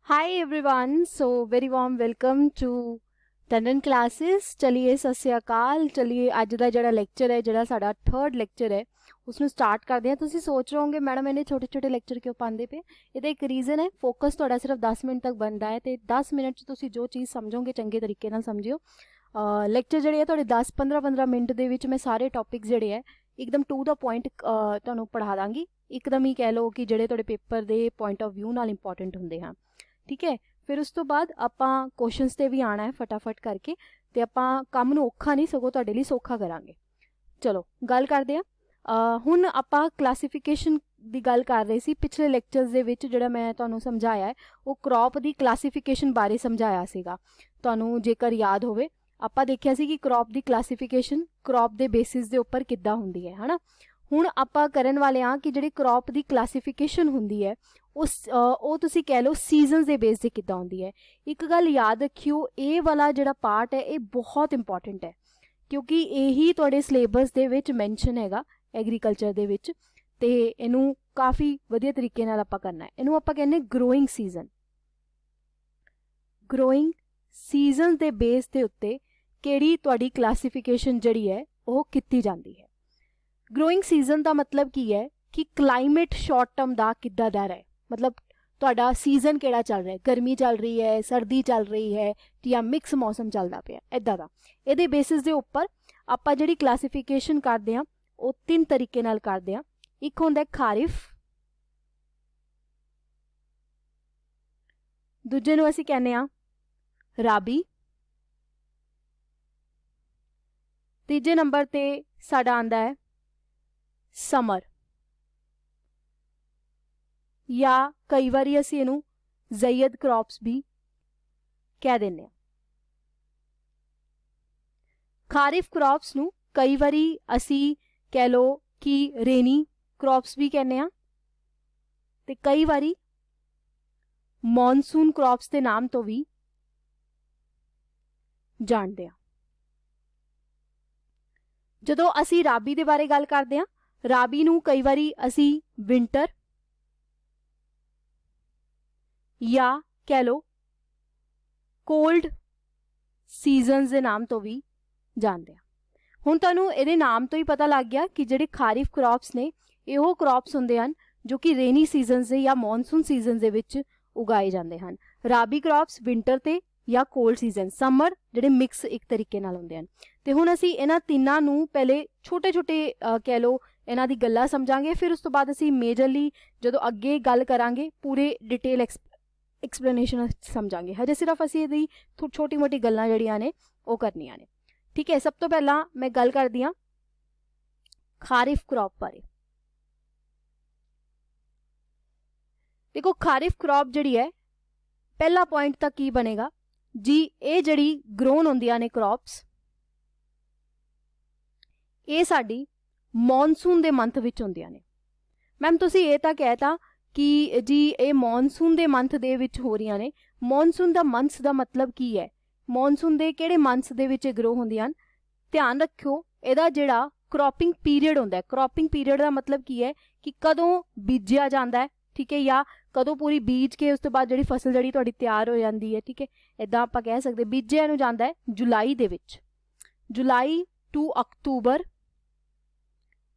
Hi everyone, so very warm welcome to Tandon classes. चलिए सत श्री अकाल। चलिए ਅੱਜ ਦਾ ਜਿਹੜਾ ਲੈਕਚਰ ਹੈ, ਜਿਹੜਾ ਸਾਡਾ 3rd ਲੈਕਚਰ ਹੈ, ਉਸਨੂੰ ਸਟਾਰਟ ਕਰਦੇ ਹਾਂ। ਤੁਸੀਂ ਸੋਚ ਰਹੇ ਹੋਗੇ ਮੈਡਮ ਇਹਨੇ ਛੋਟੇ ਛੋਟੇ ਲੈਕਚਰ ਕਿਉਂ ਪਾਉਂਦੇ ਪਏ। ਇਹਦਾ ਇੱਕ ਰੀਜ਼ਨ ਹੈ, ਫੋਕਸ ਤੁਹਾਡਾ ਸਿਰਫ 10 ਮਿੰਟ ਤੱਕ ਬਣਦਾ ਹੈ ਤੇ 10 ਮਿੰਟ 'ਚ ਤੁਸੀਂ ਜੋ ਚੀਜ਼ ਸਮਝੋਗੇ ਚੰਗੇ ਤਰੀਕੇ ਨਾਲ ਸਮਝਿਓ। ਲੈਕਚਰ ਜਿਹੜੇ ਹੈ ਤੁਹਾਡੇ 10-15 ਮਿੰਟ ਦੇ ਵਿੱਚ ਮੈਂ ਸਾਰੇ ਟੌਪਿਕਸ ਜਿਹੜੇ ਹੈ ਇੱਕਦਮ ਟੂ ਦਾ ਪੁਆਇੰਟ ਤੁਹਾਨੂੰ ਪੜ੍ਹਾ ਦਾਂਗੀ। ਇੱਕਦਮ ਹੀ ਕਹਿ ਲਓ ਕਿ ਜਿਹੜੇ ਤੁਹਾਡੇ ਪੇਪਰ ਦੇ ਪੁਆਇੰਟ ਆਫ ਵਿਊ ਨਾਲ ਇੰਪੋਰਟੈਂਟ ਹੁੰਦੇ ਹਨ। ठीक है, फिर उस तो बाद आपां क्वेश्चंस ते भी आना है फटाफट करके ते आपां काम नूं औखा नहीं सगों तुहाडे लई सौखा करांगे। चलो गल करदे हां। हुण आपां क्लासीफिकेशन दी गल कर रहे सी। पिछले लैक्चर्स दे विच जिहड़ा मैं तुहानूं समझाया है वो क्रॉप दी क्लासीफिकेशन बारे समझाया सीगा। तुहानूं जेकर याद होवे आपां देखिया सी कि क्रॉप दी क्लासीफिकेशन क्रॉप दे बेसिस दे उपर किद्दां हुंदी है, है ना। हुण आपां करन वाले हां कि जिहड़ी क्रॉप दी क्लासीफिकेशन हुंदी है ਉਹ ਤੁਸੀਂ ਕਹਿ ਲਓ ਸੀਜ਼ਨਸ ਦੇ ਬੇਸ 'ਤੇ ਕਿੱਦਾਂ ਹੁੰਦੀ ਹੈ। ਇੱਕ ਗੱਲ ਯਾਦ ਰੱਖਿਓ, ਇਹ ਵਾਲਾ ਜਿਹੜਾ ਪਾਰਟ ਹੈ ਇਹ ਬਹੁਤ ਇੰਪੋਰਟੈਂਟ ਹੈ ਕਿਉਂਕਿ ਇਹੀ ਤੁਹਾਡੇ ਸਿਲੇਬਸ ਦੇ ਵਿੱਚ ਮੈਂਸ਼ਨ ਹੈਗਾ ਐਗਰੀਕਲਚਰ ਦੇ ਵਿੱਚ ਤੇ ਇਹਨੂੰ ਕਾਫੀ ਵਧੀਆ ਤਰੀਕੇ ਨਾਲ ਆਪਾਂ ਕਰਨਾ ਹੈ। ਇਹਨੂੰ ਆਪਾਂ ਕਹਿੰਦੇ ਗਰੋਇੰਗ ਸੀਜ਼ਨ। ਗਰੋਇੰਗ ਸੀਜ਼ਨ ਦੇ ਬੇਸ ਦੇ ਉੱਤੇ ਕਿਹੜੀ ਤੁਹਾਡੀ ਕਲਾਸੀਫਿਕੇਸ਼ਨ ਜਿਹੜੀ ਹੈ ਉਹ ਕੀਤੀ ਜਾਂਦੀ ਹੈ। ਗਰੋਇੰਗ ਸੀਜ਼ਨ ਦਾ ਮਤਲਬ ਕੀ ਹੈ ਕਿ ਕਲਾਈਮੇਟ ਸ਼ਾਰਟ ਟਰਮ ਦਾ ਕਿੱਦਾਂ ਦਾ ਹੈ, मतलब ਤੁਹਾਡਾ ਸੀਜ਼ਨ ਕਿਹੜਾ ਚੱਲ ਰਿਹਾ ਹੈ, ਗਰਮੀ ਚੱਲ ਰਹੀ ਹੈ, ਸਰਦੀ ਚੱਲ ਰਹੀ ਹੈ ਜਾਂ ਮਿਕਸ ਮੌਸਮ ਚੱਲਦਾ ਪਿਆ, ਇੱਦਾਂ ਦਾ। ਇਹਦੇ ਬੇਸਿਸ ਦੇ ਉੱਪਰ ਆਪਾਂ ਜਿਹੜੀ ਕਲਾਸੀਫਿਕੇਸ਼ਨ ਕਰਦੇ ਹਾਂ ਉਹ 3 ਤਰੀਕੇ ਨਾਲ ਕਰਦੇ ਹਾਂ। ਇੱਕ ਹੁੰਦਾ ਖਾਰਿਫ, ਦੂਜੇ ਨੂੰ ਅਸੀਂ ਕਹਿੰਦੇ ਹਾਂ ਰਾਬੀ, ਤੀਜੇ ਨੰਬਰ ਤੇ ਸਾਡਾ ਆਂਦਾ ਹੈ ਸਮਰ, या कई बारी असी इनू ज़ैयद क्रॉप्स भी कह देने। खारिफ क्रॉप्स नू कई बारी असी कह लो कि रेनी क्रॉप्स भी कहने आ ते कई बारी मॉनसून क्रॉप्स के नाम तो भी जानते हैं। जदों असी राबी दे बारे गल करते हैं, राबी नू कई बारी असी विंटर या कह लो कोल्ड सीजनस के नाम तो भी जानते हैं। हुण तुहानूं इहदे नाम तो ही पता लग गया कि जिहड़े खारिफ क्रॉप्स ने इहो क्रॉप्स हुंदे हन जो कि रेनी सीजनस या मॉनसून सीजन दे विच उगाए जाते हैं। राबी क्रॉप्स विंटर ते या कोल्ड सीजन, समर जिहड़े मिक्स एक तरीके नाल हुंदे हन। ते हुण असीं इन्हां तिन्नां नूं पहले छोटे छोटे कह लो इन्हां दी गल्लां समझांगे, फिर उस तो बाद असीं मेजरली जदों अगे गल करांगे पूरे डिटेल एक्सप्लेनेशन समझांगे। हजे सिर्फ असीं इहदी छोटी मोटी गल्लां जिहड़ियां ने वो करनियां ने। ठीक है, सब तो पहला मैं गल करदी हां खारिफ क्रॉप बारे। देखो खारिफ क्रॉप जिहड़ी है पहला पॉइंट तां की बनेगा जी, ये जिहड़ी ग्रोन हुंदियां ने क्रॉप्स ये साडी मॉनसून दे मंथ विच हुंदियां ने। मैम तुसीं ये तां कहता कि जी ये मॉनसून दे मंथ दे विच हो रही ने। मॉनसून दा मंथ्स दा मतलब की है, मॉनसून दे किहड़े मंथ्स दे विच ग्रो होंदियां। ध्यान रखियो इहदा जिहड़ा क्रॉपिंग पीरियड हुंदा है, क्रॉपिंग पीरियड दा मतलब की है कि कदों बीजिया जांदा है, ठीक है, या कदों पूरी बीज के उस तो बाद जिहड़ी फसल जिहड़ी तुहाडी तैयार हो जांदी है। ठीक है, इदां आपां कह सकदे बीजिया नूं जांदा है जुलाई दे विच, जुलाई टू अक्तूबर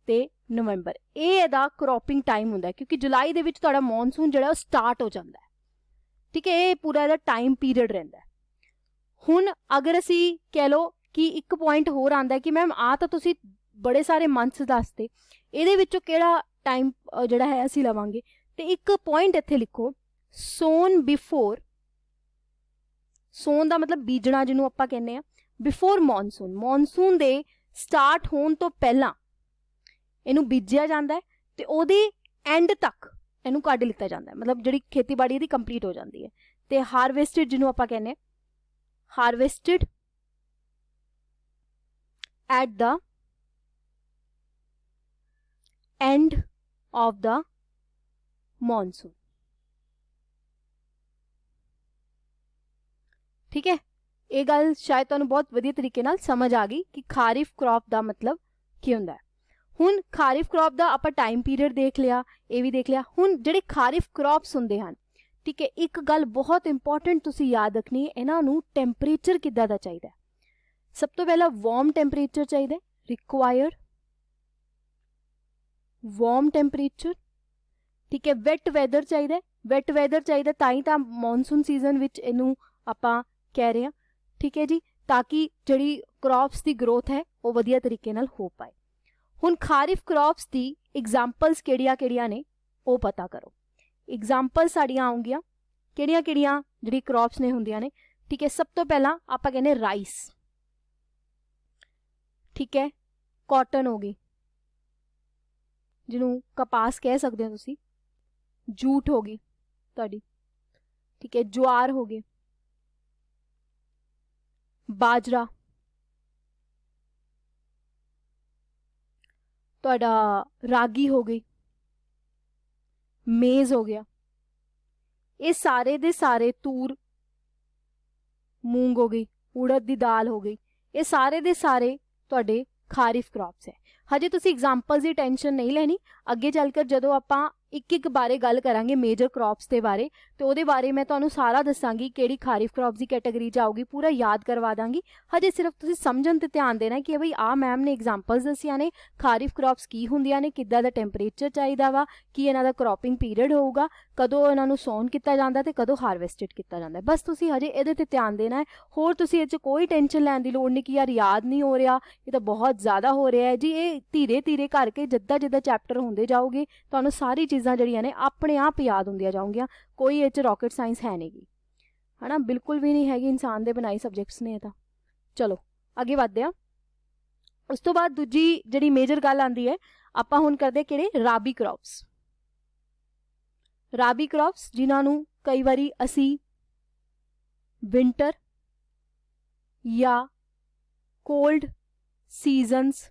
ते नवंबर, ये इहदा क्रॉपिंग टाइम हुंदा है क्योंकि जुलाई दे विच तुहाडा मॉनसून जिहड़ा स्टार्ट हो जांदा है। ठीक है, ये पूरा इहदा टाइम पीरियड रहिंदा है। हुण अगर असी कह लो कि एक पॉइंट होर आंदा है कि मैम आ तां तुसीं बड़े सारे मंथ्स दसते, इहदे विचों किहड़ा टाइम जिहड़ा है असी लवांगे, ते एक पॉइंट इत्थे लिखो सोन बिफोर। सोन दा मतलब बीजना जिहनूं आपां कहने आ, बिफोर मॉनसून, मॉनसून दे स्टार्ट होण तो पहलां इनू बीजिया जाता है तो उहदे एंड तक इनू कढ लिता जाता है, मतलब जिहड़ी खेतीबाड़ी इहदी कंप्लीट हो जाती है। तो हारवेस्टेड जिन्हों आपां कहने harvested at the end of the monsoon. ठीक है, ये गल शायद तुहानूं बहुत वधिया तरीके नाल समझ आ गई कि खारिफ क्रॉप का मतलब की हुंदा है। हुण खारिफ क्रॉप का आपां टाइम पीरियड देख लिया, ये भी देख लिया। हुण जिहड़े खारिफ क्रॉप्स हुंदे हन ठीक है। एक गल बहुत इंपॉर्टेंट तुसी याद रखनी है, इन्हां नूं टैंपरेचर किद्दां दा चाहीदा है। सब तो पहला वार्म टैंपरेचर चाहिए, रिक्वायर्ड वार्म टैंपरेचर। ठीक है। वैट वैदर चाहिए, वैट वैदर चाहिए ताई तां मॉनसून सीजन विच इनू आपां कह रहे हैं। ठीक है जी, ताकि जिहड़ी क्रॉप्स की ग्रोथ है वो वधिया तरीके नाल हो पाए। हुण खारिफ क्रॉप्स की एग्जाम्पल्स किहड़ियां ने वो पता करो। एग्जाम्पल्स साड़ियां आउंगियां किहड़ियां जिहड़ी क्रॉप्स ने हुंदियां ने। ठीक है। सब तो पहला आपां कहने राइस। ठीक है। कॉटन हो गई, जिन्हों कपास कह सकते हो तुसी। जूट हो गई तुहाडी। ठीक है। ज्वार हो गए, बाजरा, तुहाडा रागी हो गई, मेज़ हो गया, ये सारे दे सारे, तूर, मूंग हो गई, उड़द दी दाल हो गई, ये सारे दे सारे तुहाडे खारिफ क्रॉप्स है। हजे तुसी एग्जाम्पल्स की टेंशन नहीं लेनी, अगे चलकर जदों आपां एक एक बारे गल करांगे मेजर क्रॉप्स के बारे, तो उहदे बारे मैं तुहानूं सारा दसांगी किहड़ी खारिफ क्रॉप्स की कैटेगरी च आऊगी, पूरा याद करवा दांगी। हजे सिर्फ तुसी समझण ते ध्यान देना कि भाई आ मैम ने एग्जाम्पल्स दसिया ने, खारिफ क्रॉप्स की हुंदियां ने, किद्दां दा टैंपरेचर चाहिदा वा, कि इन्हां दा क्रॉपिंग पीरियड होऊगा, कदों इन्हां नूं सोन कित्ता जांदा ते कदों हारवेस्टेड कित्ता जांदा। बस तुसी हजे इहदे ते ध्यान देना है, होर तुसी इह च कोई टेंशन लैण दी लोड़ नहीं कि यार याद नहीं हो रहा, ये तो बहुत ज़्यादा हो रहा है जी। ये धीरे धीरे करके जिद्दां जिद्दां चैप्टर होंदे जाओगे तुहानूं सारी चीज़ां जिहड़ियां ने अपने आप याद होंदियां जाऊंगियां। कोई इह च रॉकेट साइंस है नहीं गी, है ना, बिल्कुल भी नहीं हैगी, इंसान दे बनाई सब्जैक्ट्स ने तां। चलो अगे वधदे आ। उस तो बाद दूजी जिहड़ी मेजर गल आंदी है, आपां हुण करदे किहड़े राबी क्रॉप्स। राबी क्रॉप्स जिन्हां नूं कई वारी असी विंटर या कोल्ड सीजनस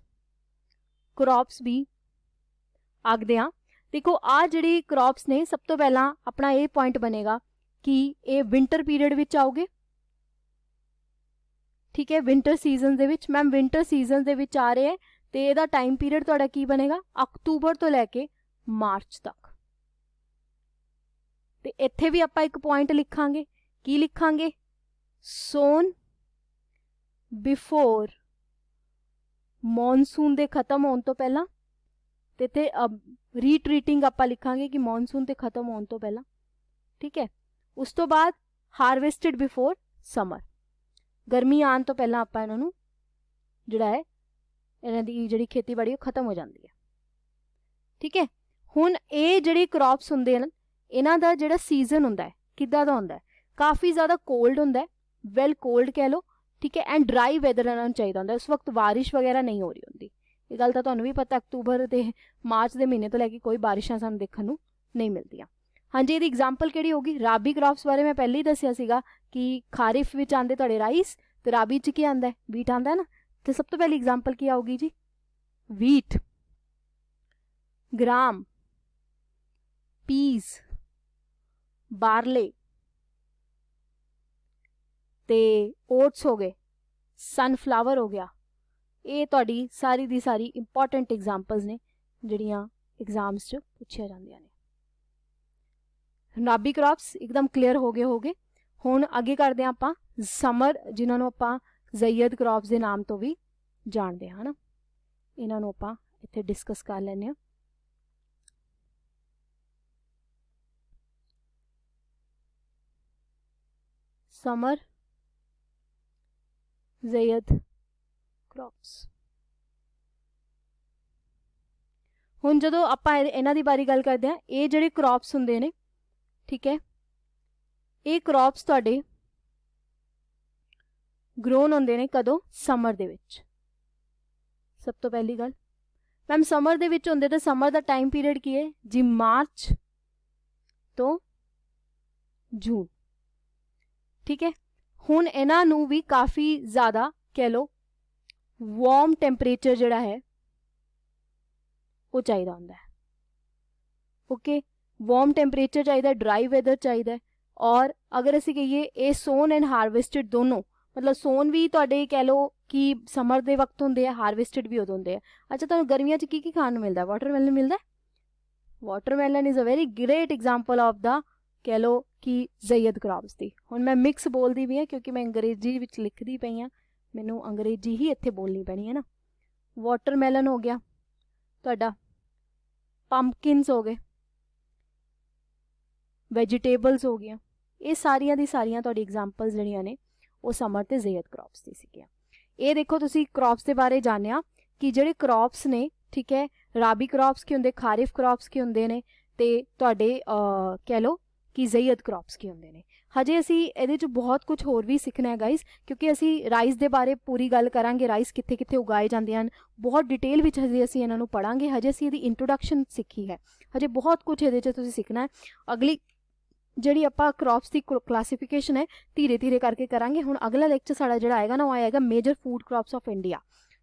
क्रॉप्स भी आखदे हां। देखो आ जिहड़ी क्रॉप्स ने, सब तो पहला अपना ये पॉइंट बनेगा कि ये विंटर पीरियड विच आओगे। ठीक है। विंटर सीजन दे विच, मैम विंटर सीजन दे विच आ रहे हैं, तो यदा टाइम पीरियड तुहाडा की बनेगा, अक्तूबर तो लैके मार्च तक। ते इत्थे भी आपां एक पॉइंट लिखांगे, की लिखांगे, सोन बिफोर मॉनसून दे खत्म होने तो पहला, ते इत्थे रीट्रीटिंग आपां लिखांगे कि मॉनसून ते खत्म होने तो पहला। ठीक है। उस तो बाद हारवेस्टेड बिफोर समर, गर्मी आने तो पहला आपां इन्हां नूं जिहड़ा है इन्हां दी जिहड़ी खेतीबाड़ी खत्म हो जाती है। ठीक है। हुण ये जिहड़ी क्रॉप्स हुंदे हैं इन्हां दा जिहड़ा सीजन हुंदा है किद्दां दा हुंदा है, काफ़ी ज़्यादा कोल्ड हुंदा है, वैल कोल्ड कह लो। ठीक है। एंड ड्राई वैदर इन्हां नूं चाहिदा हुंदा है, उस वक्त बारिश वगैरह नहीं हो रही हुंदी। ये गल तां तुहानूं भी पता, अक्तूबर ते मार्च के महीने तो लैके कोई बारिशां सानूं देखण नूं नहीं मिलदियां। हाँ जी, इहदी एग्जाम्पल किहड़ी होगी, राबी क्रॉप्स बारे मैं पहले ही दसिया सीगा कि खारिफ विच आंदे तुहाडे राइस, ते राबी च की आंदा है, वीट आंदा है ना। तो सब तो पहली एग्जाम्पल की आऊगी जी, वीट, ग्राम, पीस, बारले, ते ओट्स हो गए, सनफ्लावर हो गया। ये तुहाडी सारी दी सारी इंपॉर्टेंट एग्जाम्पल्स ने जिहड़ियां एग्जाम्स च पुछिया जांदियां ने। राबी क्रॉप्स एकदम क्लीयर हो गए। हुण अगे करदे हां आपां समर, जिन्हां नूं आपां ज़ैयद क्रॉप्स के नाम तो भी जानते हैं, है ना। इन्हां नूं आपां इत्थे डिस्कस कर लैंदे हां। Summer zaid crops. हुण जदों आपां इन्हां दी बारी गल करदे हां, ये जिहड़े क्रॉप्स हुंदे ने, ठीक है, ये क्रॉप्स तुहाडे ग्रोन होंदे ने कदों, समर दे विच। सब तो पहली गल मैम समर दे विच होंदे, तो समर दा टाइम पीरियड की है जी, मार्च तो जून। ठीक है। हुण इन्हां नूं भी काफ़ी ज़्यादा कह लो वार्म टैंपरेचर जिहड़ा है वो चाहिदा हुंदा है। ओके। वार्म टैंपरेचर चाहिदा, ड्राई वैदर चाहिदा, और अगर असीं कहिए ये सोन एंड हारवेस्टेड दोनों, मतलब सोन भी तुहाडे कह लो कि समर दे वक्त होंदे है, हारवेस्टेड भी उदों होंदे है। अच्छा, तुहानूं गर्मियां च की खाण नूं मिलदा है? वाटरमैलन मिलदा है। Watermelon is a very great example of the कह लो कि ज़ैयद क्रॉप्स दी। हुण मैं मिक्स बोलदी भी हाँ क्योंकि मैं अंग्रेजी विच लिखदी पई हाँ, मैनू अंग्रेजी ही इत्थे बोलनी पैनी है ना। वाटरमैलन हो गया तुहाडा, पंपकिन्स हो गए, वैजीटेबल्स हो गया, ये सारियां दी सारियां तुहाडी एग्जाम्पल्स जिहड़ियां ने वो समर ते ज़ैयद क्रॉप्स दी सीगीआं। ये देखो तुसी क्रॉप्स के बारे जानिया कि ਜਿਹੜੇ क्रॉप्स ने, ठीक है, राबी क्रॉप्स की होंदे, खारिफ क्रॉप्स की होंदे ने ते तुहाडे कह लो कि ज़ैयद क्रॉप्स की होंदे ने। हजे असी ਇਹਦੇ 'ਚ बहुत कुछ होर भी सीखना है गाइज, क्योंकि असी राइस के बारे पूरी गल करांगे, राइस कित्थे कित्थे उगाए जाते हैं, बहुत डिटेल विच हजे असी इन्हां नूं पढ़ांगे। हजे असी इहदी इंट्रोडक्शन सीखी है, हजे बहुत कुछ इहदे 'च तुसीं सीखना है। अगली ਜਿਹੜੀ ਆਪਾਂ क्रॉप्स की क्लासीफिकेशन है धीरे धीरे करके करांगे। हुण अगला लैक्चर साडा जिहड़ा आएगा ना, वो आएगा major food crops of India.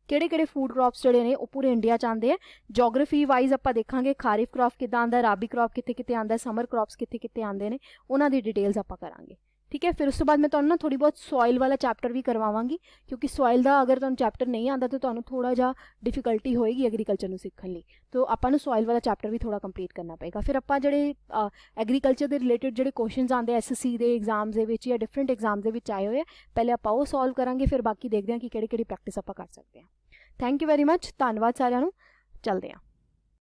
किहड़े-किहड़े फूड क्रॉप्स जिहड़े ने वो पूरे इंडिया च आंदे है। जोग्राफी वाइज आपां देखांगे खारिफ क्रॉप किद्दां आंदा, राबी क्रॉप कित्थे-कित्थे आंदा, समर क्रॉप्स कित्थे-कित्थे आंदे ने, उन्हां दी डिटेल्स आपां करांगे। ठीक है, फिर उस तो बाद मैं तुहानूं ना थोड़ी बहुत सॉइल वाला चैप्टर भी करवावांगी, क्योंकि सॉइल का अगर तुहानूं चैप्टर नहीं आता तो तुहानूं थोड़ा जा डिफिकल्टी होएगी एग्रीकल्चर नूं सीखण लई, तो आपां नूं सॉइल वाला चैप्टर भी थोड़ा कंप्लीट करना पेगा। फिर आपां जिहड़े एग्रीकल्चर दे रिलेटेड जिहड़े क्वेश्चनस आंदे SSC दे एग्जाम्स दे विच या डिफरेंट एग्जाम्स दे विच आए होए, पहले आपां वो सॉल्व करांगे, फिर बाकी देखदे हां कि किहड़ी-किहड़ी प्रैक्टिस आपां कर सकदे हां। थैंक यू वेरी मच, धन्नवाद सारिआं नूं, चलदे हां।